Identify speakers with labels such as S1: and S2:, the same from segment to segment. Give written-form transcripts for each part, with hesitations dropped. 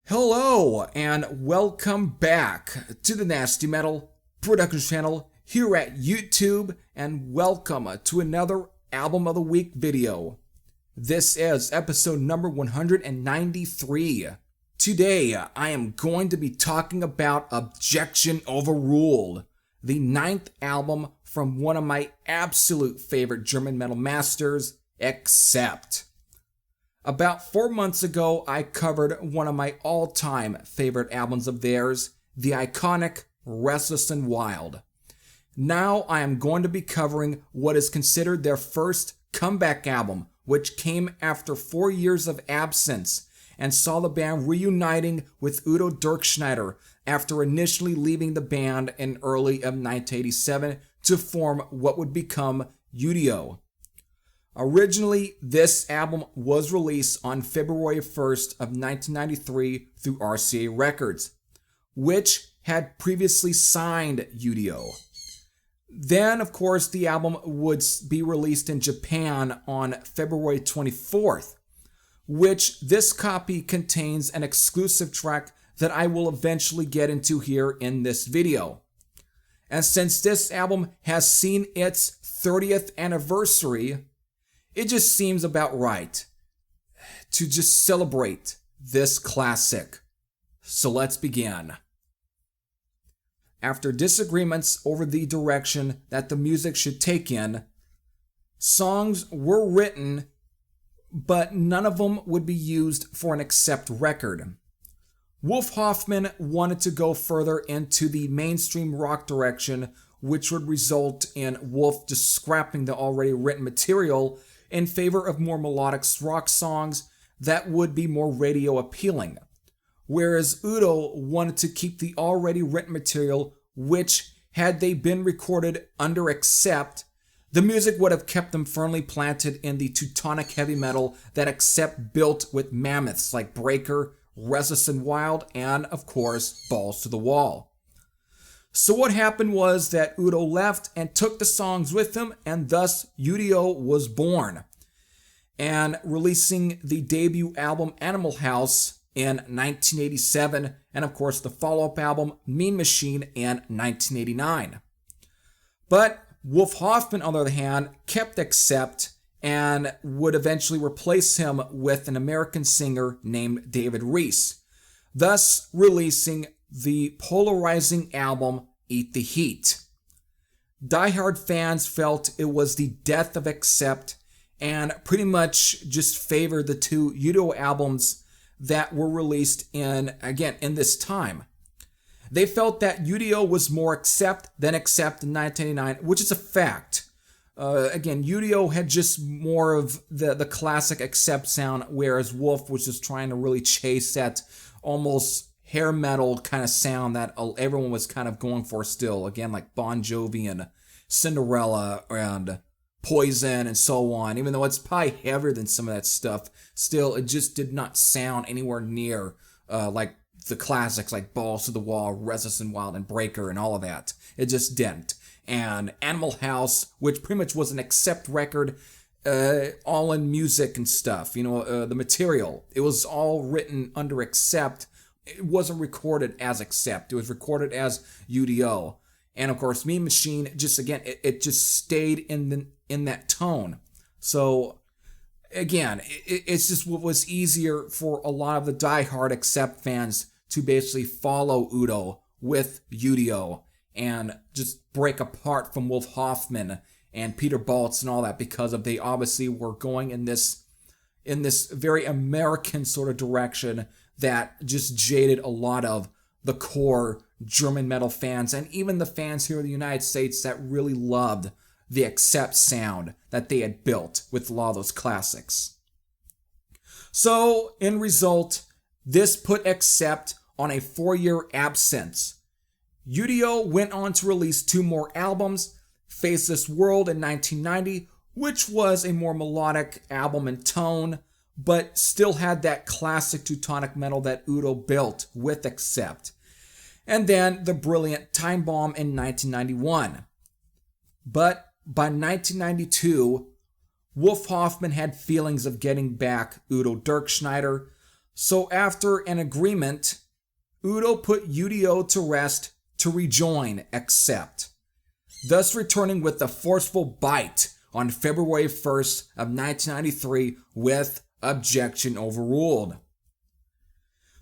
S1: Hello and welcome back to the Nasty Metal Productions channel here at YouTube, and welcome to another Album of the Week video. This is episode number 193. Today I am going to be talking about Objection Overruled, the 9th album from one of my absolute favorite German metal masters, Accept. About 4 months ago, I covered one of my all-time favorite albums of theirs, the iconic Restless and Wild. Now I am going to be covering what is considered their first comeback album, which came after 4 years of absence and saw the band reuniting with Udo Dirkschneider after initially leaving the band in early of 1987 to form what would become U.D.O. Originally, this album was released on February 1st of 1993 through RCA Records, which had previously signed U.D.O. Then, of course, the album would be released in Japan on February 24th, which this copy contains an exclusive track that I will eventually get into here in this video. And since this album has seen its 30th anniversary, it just seems about right to just celebrate this classic. So let's begin. After disagreements over the direction that the music should take in, songs were written, but none of them would be used for an Accept record. Wolf Hoffmann wanted to go further into the mainstream rock direction, which would result in Wolf just scrapping the already written material in favor of more melodic rock songs that would be more radio appealing. Whereas Udo wanted to keep the already written material, which, had they been recorded under Accept, the music would have kept them firmly planted in the Teutonic heavy metal that Accept built with mammoths like Breaker, Restless and Wild, and, of course, Balls to the Wall. So what happened was that Udo left and took the songs with him, and thus U.D.O. was born, and releasing the debut album Animal House in 1987, and of course the follow-up album Mean Machine in 1989. But Wolf Hoffmann, on the other hand, kept Accept and would eventually replace him with an American singer named David Reese, thus releasing the polarizing album Eat the Heat. Diehard fans felt it was the death of Accept and pretty much just favored the two U.D.O. albums that were released in this time. They felt that U.D.O. was more Accept than Accept in 1989, which is a fact. U.D.O. had just more of the classic Accept sound, whereas Wolf was just trying to really chase that almost hair metal kind of sound that everyone was kind of going for still. Again, like Bon Jovi and Cinderella and Poison and so on. Even though it's probably heavier than some of that stuff, still it just did not sound anywhere near like the classics like Balls to the Wall, Restless and Wild, and Breaker and all of that. It just didn't. And Animal House, which pretty much was an Accept record, all in music and stuff, the material, it was all written under Accept. It wasn't recorded as Accept. It was recorded as U.D.O. And of course, Mean Machine, just again, it just stayed in that tone. So again, it's just what was easier for a lot of the diehard Accept fans to basically follow Udo with U.D.O. and just break apart from Wolf Hoffmann and Peter Baltz and all that, because of they obviously were going in this very American sort of direction that just jaded a lot of the core German metal fans and even the fans here in the United States that really loved the Accept sound that they had built with a lot of those classics. So, in result, this put Accept on a 4-year absence. U.D.O. went on to release 2 more albums, Faceless World in 1990, which was a more melodic album in tone, but still had that classic Teutonic metal that Udo built with Accept. And then the brilliant Time Bomb in 1991. But by 1992, Wolf Hoffmann had feelings of getting back Udo Dirkschneider, So after an agreement, Udo put U.D.O. to rest to rejoin Accept, thus returning with a forceful bite on February 1st of 1993 with Objection Overruled.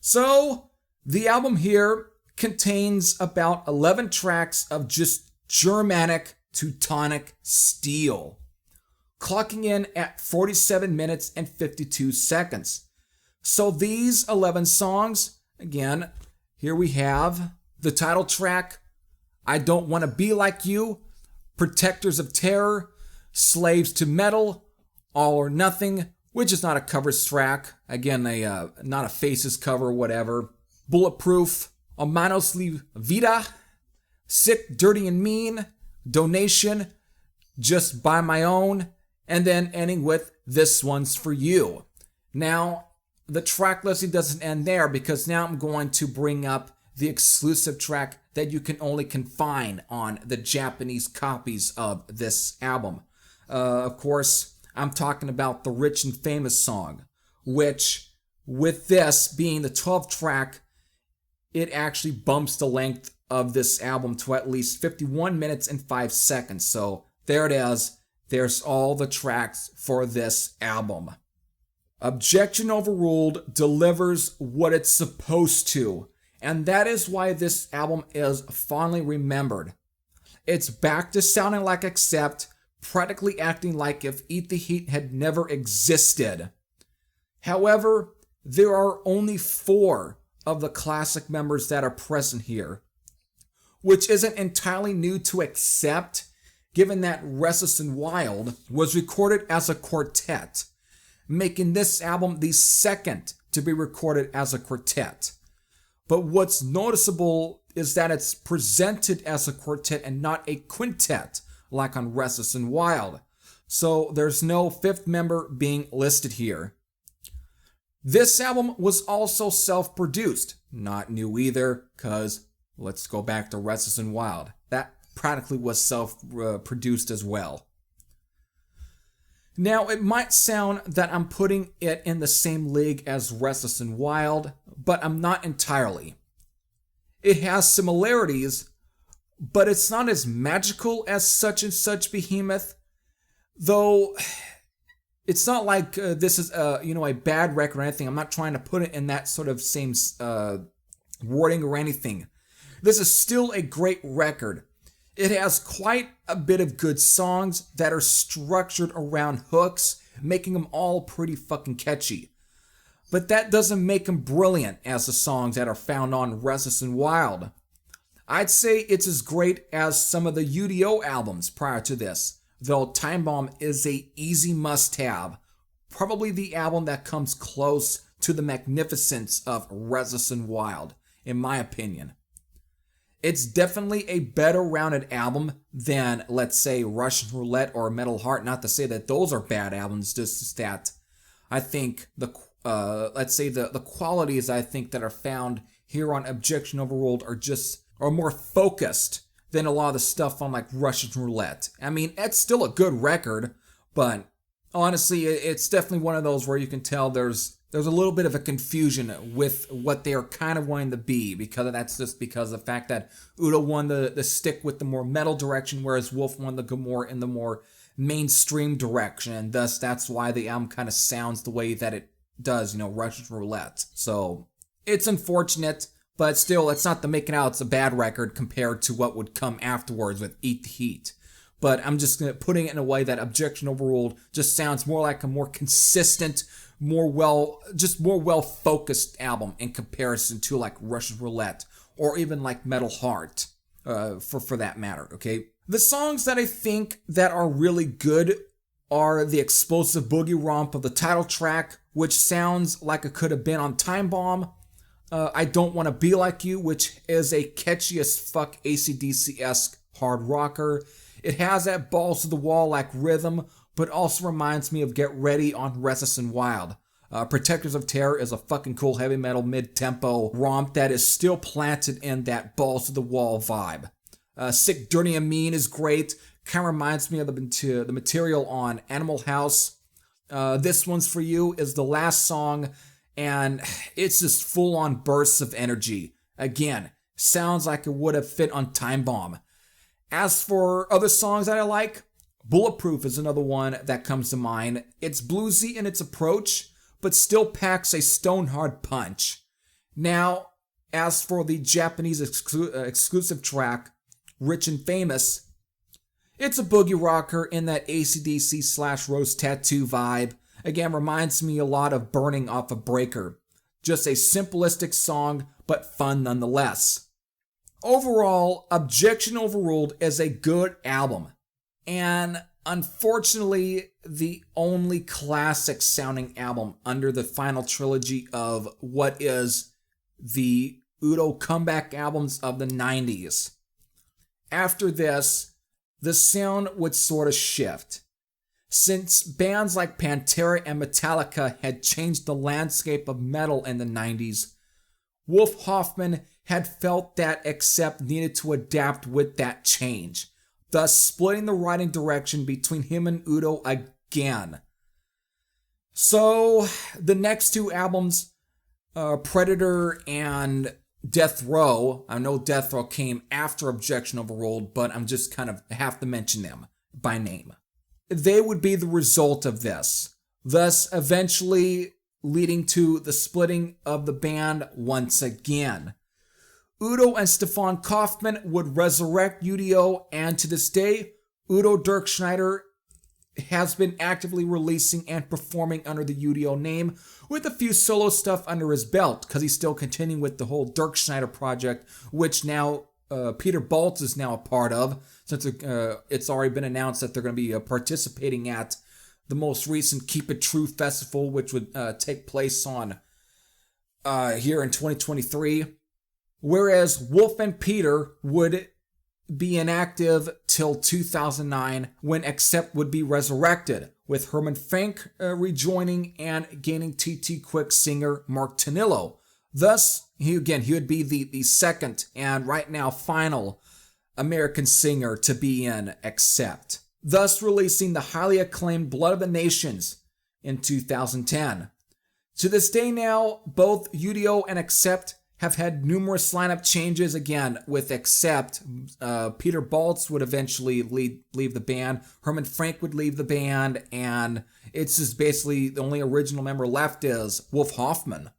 S1: So the album here contains about 11 tracks of just Germanic Teutonic steel, clocking in at 47 minutes and 52 seconds. So these 11 songs, again, here we have the title track, I Don't Want to Be Like You, Protectors of Terror, Slaves to Metal, All or Nothing, which is not a covers track, again, not a Faces cover or whatever, Bulletproof, A Manos Vida, Sick, Dirty and Mean, Donation, Just By My Own, and then ending with This One's For You. Now, the track listing doesn't end there because now I'm going to bring up the exclusive track that you can only find on the Japanese copies of this album. Of course, I'm talking about the Rich and Famous song, which, with this being the 12th track, it actually bumps the length of this album to at least 51 minutes and 5 seconds. So there it is. There's all the tracks for this album. Objection Overruled delivers what it's supposed to, and that is why this album is fondly remembered. It's back to sounding like Accept, practically acting like if Eat the Heat had never existed. However, there are only 4 of the classic members that are present here, which isn't entirely new to Accept, given that Restless and Wild was recorded as a quartet, making this album the second to be recorded as a quartet. But what's noticeable is that it's presented as a quartet and not a quintet, like on Restless and Wild. So there's no 5th member being listed here. This album was also self-produced. Not new either, because let's go back to Restless and Wild. That practically was self-produced as well. Now, it might sound that I'm putting it in the same league as Restless and Wild, but I'm not entirely. It has similarities, but it's not as magical as Such and Such Behemoth, though it's not like this is a bad record or anything. I'm not trying to put it in that sort of same wording or anything. This is still a great record. It has quite a bit of good songs that are structured around hooks, making them all pretty fucking catchy. But that doesn't make them brilliant as the songs that are found on Restless and Wild. I'd say it's as great as some of the U.D.O. albums prior to this, though Time Bomb is a easy must-have, probably the album that comes close to the magnificence of Restless and Wild, in my opinion. It's definitely a better rounded album than, let's say, Russian Roulette or Metal Heart. Not to say that those are bad albums, just that I think the qualities I think that are found here on Objection Overruled are more focused than a lot of the stuff on like Russian Roulette. I mean, it's still a good record, but honestly, it's definitely one of those where you can tell there's a little bit of a confusion with what they are kind of wanting to be, because that's just because of the fact that Udo wanted to stick with the more metal direction, whereas Wolf wanted to go more in the more mainstream direction, and thus that's why the album kind of sounds the way that it does, Russian Roulette. So it's unfortunate, but still, it's not to make it out it's a bad record compared to what would come afterwards with Eat the Heat. But I'm just putting it in a way that Objection Overruled just sounds more like a more consistent, more well-focused album in comparison to like Russian Roulette or even like Metal Heart, for that matter, okay? The songs that I think that are really good are the explosive boogie romp of the title track, which sounds like it could have been on Time Bomb. I Don't Want to Be Like You, which is a catchy as fuck AC/DC-esque hard rocker. It has that balls to the wall like rhythm, but also reminds me of Get Ready on Restless and Wild. Protectors of Terror is a fucking cool heavy metal mid-tempo romp that is still planted in that balls to the wall vibe. Sick, Dirty and Mean is great. Kind of reminds me of the material on Animal House. This One's For You is the last song, and it's just full-on bursts of energy. Again, sounds like it would have fit on Time Bomb. As for other songs that I like, Bulletproof is another one that comes to mind. It's bluesy in its approach, but still packs a stone-hard punch. Now, as for the Japanese exclusive track, Rich and Famous, it's a boogie rocker in that AC/DC / Rose Tattoo vibe. Again, reminds me a lot of Burning off a Breaker. Just a simplistic song, but fun nonetheless. Overall, Objection Overruled is a good album, and unfortunately, the only classic sounding album under the final trilogy of what is the U.D.O comeback albums of the 90s. After this, the sound would sort of shift. Since bands like Pantera and Metallica had changed the landscape of metal in the 90s, Wolf Hoffmann had felt that Accept needed to adapt with that change, thus splitting the writing direction between him and U.D.O again. So, the next two albums, Predator and Death Row, I know Death Row came after Objection Overruled, but I'm just kind of have to mention them by name. They would be the result of this, thus eventually leading to the splitting of the band once again. U.D.O and Stefan Kaufmann would resurrect U.D.O, and to this day, Udo Dirkschneider has been actively releasing and performing under the U.D.O name, with a few solo stuff under his belt, because he's still continuing with the whole Dirkschneider project, which now Peter Baltz is now a part of, since it's already been announced that they're going to be participating at the most recent Keep It True festival, which would take place on here in 2023. Whereas Wolf and Peter would be inactive till 2009, when Accept would be resurrected, with Herman Frank rejoining and gaining TT Quick singer Mark Tonillo. Thus, he would be the second and right now final American singer to be in Accept, thus releasing the highly acclaimed Blood of the Nations in 2010. To this day now, both U.D.O and Accept have had numerous lineup changes. Again, with Accept, Peter Baltz would eventually leave the band, Herman Frank would leave the band, and it's just basically the only original member left is Wolf Hoffmann.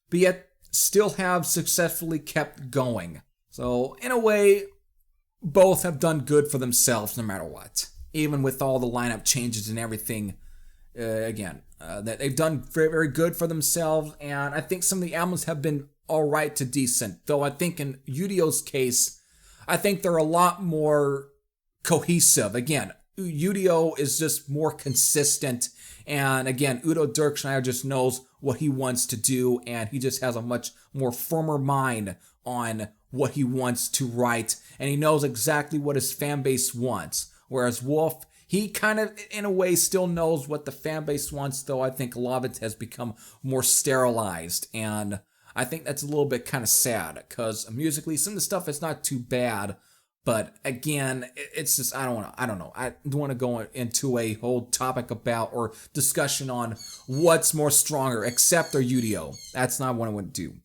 S1: But yet, still have successfully kept going. So, in a way, both have done good for themselves no matter what. Even with all the lineup changes and everything, that they've done very, very good for themselves, and I think some of the albums have been alright to decent. Though I think in U.D.O's case, I think they're a lot more cohesive. Again, U.D.O is just more consistent, and again, Udo Dirkschneider just knows what he wants to do, and he just has a much more firmer mind on what he wants to write, and he knows exactly what his fan base wants. Whereas Wolf, he kind of, in a way, still knows what the fan base wants, though I think a lot of it has become more sterilized, and I think that's a little bit kind of sad, because musically, some of the stuff is not too bad, but again, it's just, I don't know. I don't want to go into a whole topic about, or discussion on what's more stronger, Accept or U.D.O. That's not what I want to do.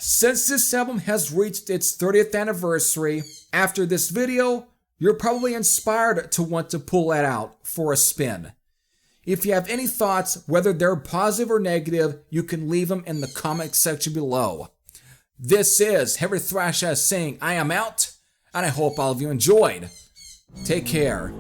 S1: Since this album has reached its 30th anniversary, after this video, you're probably inspired to want to pull that out for a spin. If you have any thoughts, whether they're positive or negative, you can leave them in the comment section below. This is Heavy Thrash saying I am out, and I hope all of you enjoyed. Take care.